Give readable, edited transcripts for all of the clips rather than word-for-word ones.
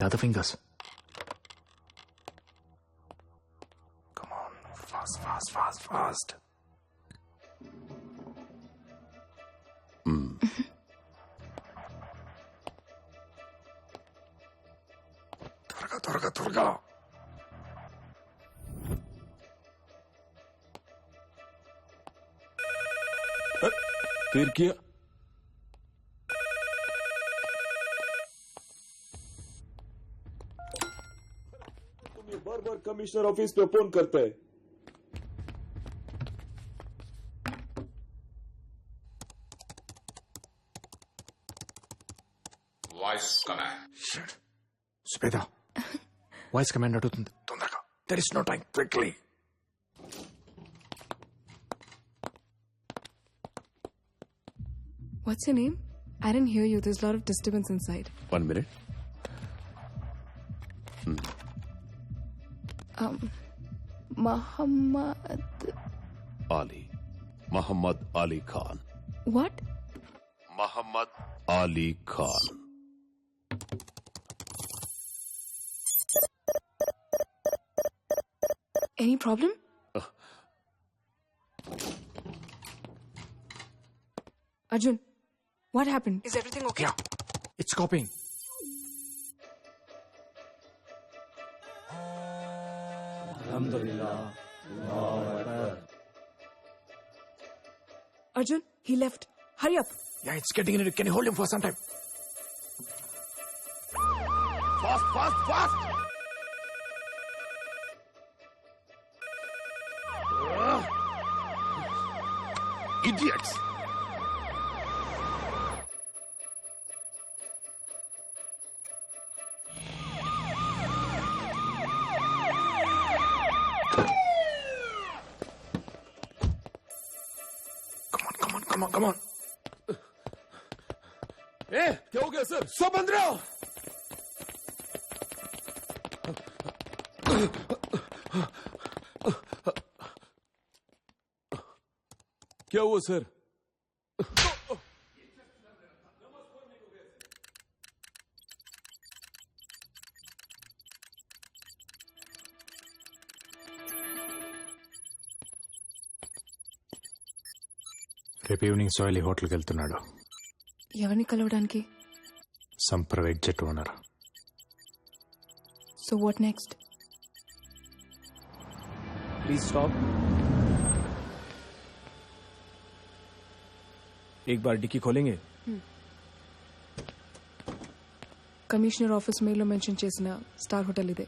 The other fingers. Come on. Fast. త్వరగా. फिर किया तुम ये बार कमिश्नर ऑफिस पे फोन करते हैं. Voice command. సుబేదా, వాయిస్ కమాండ్ అడుగుతుంది. తొందరగా. There is no time. Quickly. What's your name? I didn't hear you. There's a lot of disturbance inside. 1 minute. Muhammad Ali Khan. What? Muhammad Ali Khan. Any problem? Arjun, what happened? Is everything okay? Yeah. It's copying. Arjun, he left. Hurry up. Yeah, it's getting in. Can you hold him for some time? Fast. Idiots. Come on. क्या हो गया sir? सब बंद रहो. क्या हुआ sir? రేపు evening సోయలి హోటల్కి వెళ్తున్నాడు. ఎవరిని కలవడానికి? Some private jet owner. So what next? Please stop. एक बार डिक्की खोलेंगे. కమిషనర్ ఆఫీస్ మెయిల్లో మెన్షన్ చేసిన స్టార్ హోటల్ ఇదే.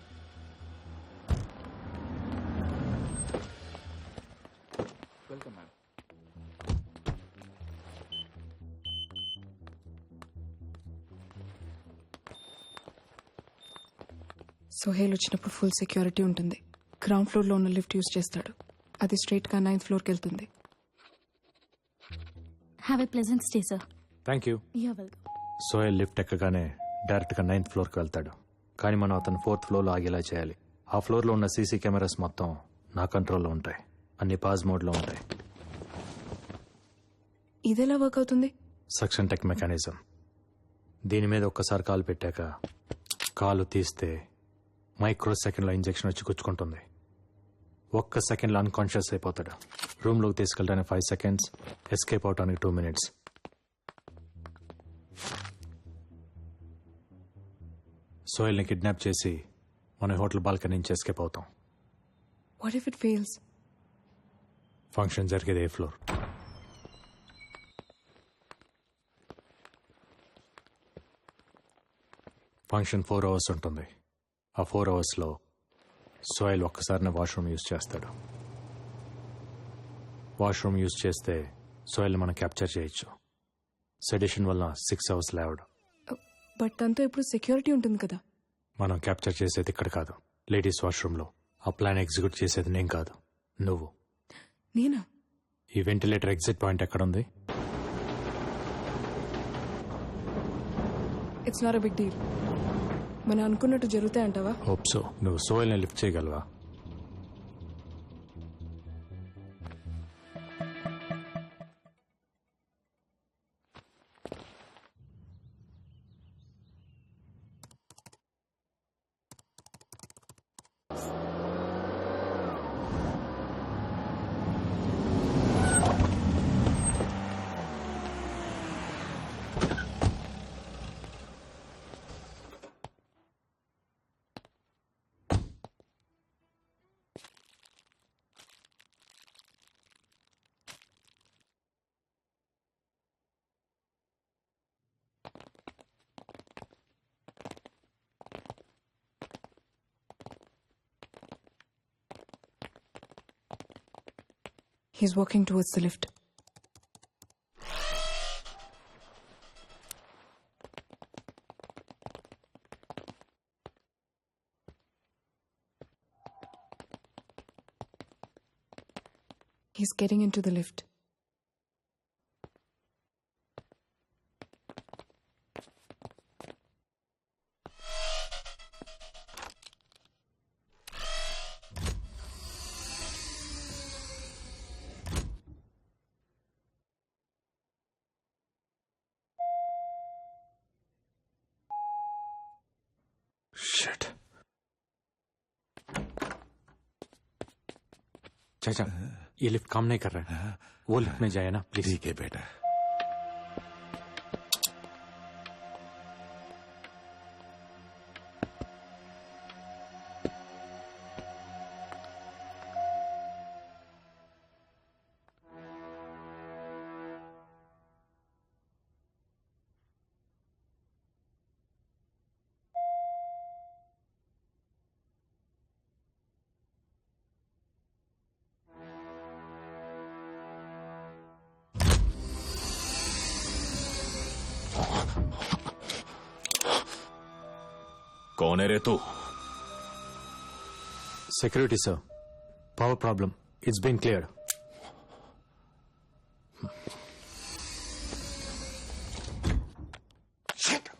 Welcome ma'am. సోహేల్ వచ్చినప్పుడు ఫుల్ సెక్యూరిటీ ఉంటుంది. గ్రౌండ్ ఫ్లోర్ లో ఉన్న లిఫ్ట్ యూజ్ చేస్తాడు. అది స్ట్రైట్ గా 9th ఫ్లోర్ కి వెళ్తుంది. Have a pleasant stay sir. Thank you. You're welcome. Sohail lift ఎక్కగానే డైరెక్ట్గా 9th ఫ్లోర్కి వెళ్తాడు. కానీ మనం అతను 4th ఫ్లోర్లో ఆగేలా చేయాలి. ఆ ఫ్లోర్లో ఉన్న సీసీ కెమెరాస్ మొత్తం నా కంట్రోల్లో ఉంటాయి. అన్ని పాజ్ మోడ్లో ఉంటాయి. ఇదెలా వర్క్ అవుతుంది? Suction tech mechanism. దీని మీద ఒక్కసారి కాలు పెట్టాక కాలు తీస్తే మైక్రో సెకండ్లో ఇంజెక్షన్ వచ్చి గుచ్చుకుంటుంది. ఒక్క సెకండ్లో అన్కాన్షియస్ అయిపోతాడు. రూమ్లోకి తీసుకెళ్ళడానికి 5 seconds, ఎస్కేప్ అవడానికి 2 minutes. సోయల్ని కిడ్నాప్ చేసి మన హోటల్ బాల్కనీ నుంచి ఎస్కేప్ అవుతాం. What if it fails? Function జరిగేది ఏ ఫ్లోర్? ఫంక్షన్ 4 hours ఉంటుంది. ఆ 4 hours సోయల్ ఒక్కసారినే వాష్రూమ్ యూజ్ చేస్తాడు. వాష్రూమ్ యూజ్ చేస్తే సోయల్ని మనం క్యాప్చర్ చేయొచ్చు. సెడిషన్ వల్ల 6 hours లేవడు. బట్ తనతో ఇప్పుడు సెక్యూరిటీ ఉంటుంది కదా. మనం క్యాప్చర్ చేసేది ఇక్కడ కాదు, లేడీస్ వాష్రూమ్లో. ఆ ప్లాన్ ఎగ్జిక్యూట్ చేసేది నేను కాదు, నువ్వు. నేనా? ఈ వెంటిలేటర్ ఎగ్జిట్ పాయింట్ ఎక్కడుంది? It's not a big deal. మనం అనుకున్నట్టు జరుగుతాయంటావా? Hope so. నువ్వు సోయల్ని లిఫ్ట్ చేయగలవా? He's walking towards the lift. He's getting into the lift. Shit. चाचा ये लिफ्ट काम नहीं कर रहा है वो लिफ्ट में जाए ना प्लीज ठीक है बेटा कौन है रे तू Security, sir. Power problem. It's been cleared. Shit.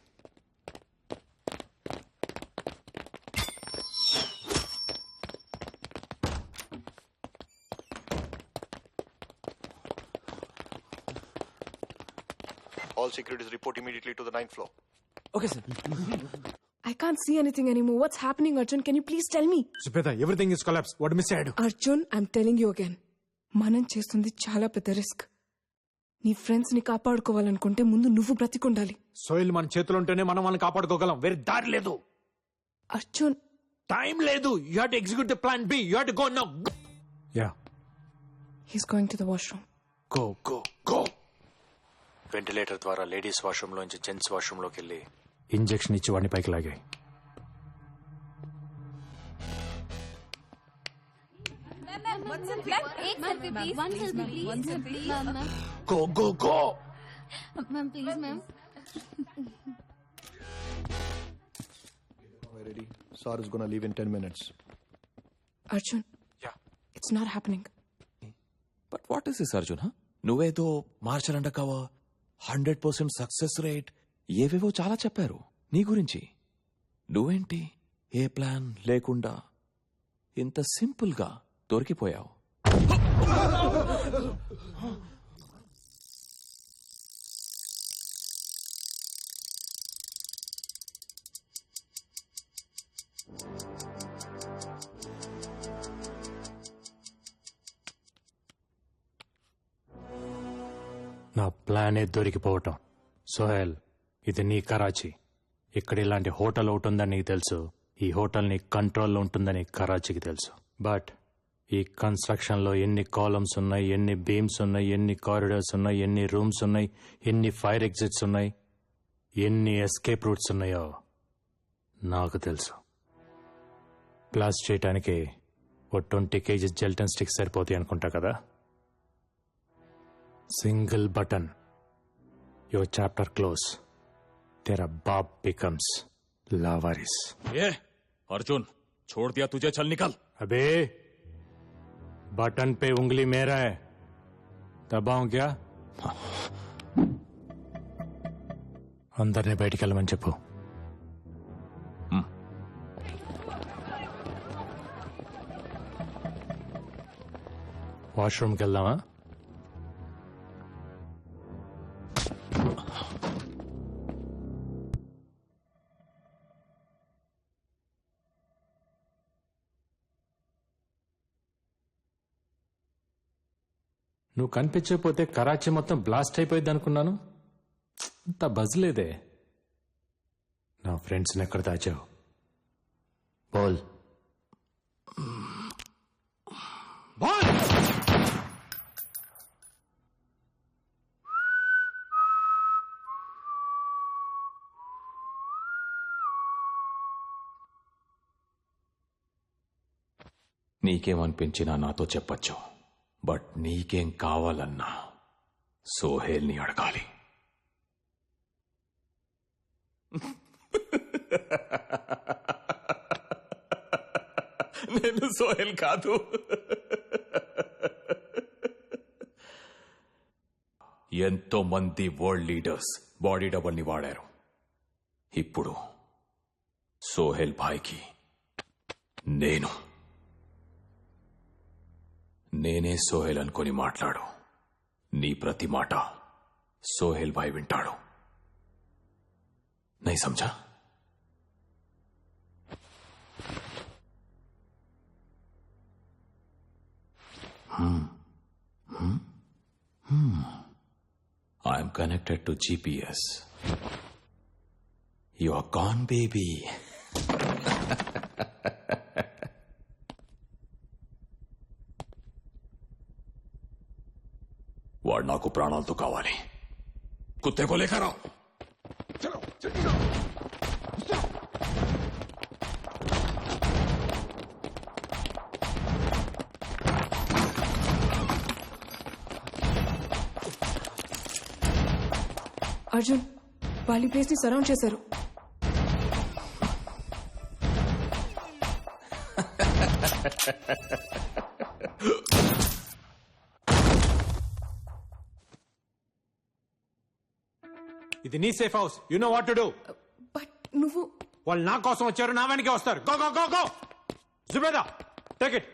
All securities report immediately to the 9th floor. Okay, sir. I can't see anything anymore. What's happening, Arjun? Can you please tell me? Subheda, everything is collapsed. What miss I do? Arjun, I'm telling you again. మనం చేస్తుంది చాలా పెద్ద risk నీ friends ని కాపాడుకోవాలనుకుంటే ముందు నువ్వు బ్రతికుండాలి. Soil మన చేతిలో ఉంటేనే మనం వాళ్ళని కాపాడుకోగలం. వేరే దారి లేదు. అర్జున్, టైం లేదు. You have to execute the plan B. You have to go now. Yeah, he's going to the washroom. Go go go. Ventilator ద్వారా లేడీస్ వాష్రూమ్ లోంచి జెంట్స్ వాష్రూమ్ లోకి వెళ్ళి ఇంజెక్షన్ ఇచ్చి వాడిని పైకి లాగాయి. Go go go. Ma'am, please, ma'am. We're ready. Sir is gonna leave in 10 minutes. Arjun, Yeah. it's not happening. But what is this, Arjun? Huh? నువ్వేదో మార్చాలంటకావా 100% success rate ఏవేవో చాలా చెప్పారు నీ గురించి. నువ్వేంటి ఏ ప్లాన్ లేకుండా ఇంత సింపుల్ గా దొరికిపోయావు? నా ప్లానే దొరికిపోవటం. సోహెల్, ఇది నీ కరాచీ. ఇక్కడ ఇలాంటి హోటల్ ఒకటి ఉందని నీకు తెలుసు. ఈ హోటల్ నీ కంట్రోల్లో ఉంటుందని కరాచీకి తెలుసు. బట్ ఈ కన్స్ట్రక్షన్ లో ఎన్ని కాలమ్స్ ఉన్నాయి, ఎన్ని బీమ్స్ ఉన్నాయి, ఎన్ని కారిడార్స్ ఉన్నాయి, ఎన్ని రూమ్స్ ఉన్నాయి, ఎన్ని ఫైర్ ఎగ్జిట్స్ ఉన్నాయి, ఎన్ని ఎస్కేప్ రూట్స్ ఉన్నాయో నాకు తెలుసు. బ్లాస్ట్ చేయటానికి ఓ 20 kgs జెల్టన్ స్టిక్స్ సరిపోతాయి అనుకుంటా కదా. Single button, your chapter close. तेरा बाप becomes लावारिस. ఏ अर्जुन, छोड़ दिया तुझे, चल निकल. अबे बटन पे उंगली मेरा है, दबाऊं क्या? అందరినీ బయటికి వెళ్ళమని చెప్పు. వాష్రూమ్కి వెళ్దామా? నువ్వు కనిపించకపోతే కరాచీ మొత్తం బ్లాస్ట్ అయిపోయింది అనుకున్నాను. అంత బజ్ లేదే. నా ఫ్రెండ్స్ని ఎక్కడ దాచావు? బోల్ బోల్. నీకేమనిపించినా నాతో చెప్పచ్చు. బట్ నీకేం కావాలన్నా సోహేల్ని అడగాలి. నేను సోహెల్ కాదు. ఎంతో మంది వరల్డ్ లీడర్స్ బాడీ డబుల్ ని వాడారు. ఇప్పుడు సోహెల్ భాయ్కి నేనే సోహెల్ అనుకొని మాట్లాడు. నీ ప్రతి మాట సోహెల్ భాయ్ వింటాడు. నై సమझा? I am connected to GPS. You are gone, baby. వాడు నాకు ప్రాణాలతో కావాలి. కుత్తేకో లేకరా. అర్జున్ వాళ్ళ ప్లేస్ ని సరౌండ్ చేశారు. ఇది నీ safe house. You know what to do. But నువ్వు వాళ్ళు నా కోసం వచ్చారు, నా వెనకే వస్తారు. Go go go go. Zubeda take it.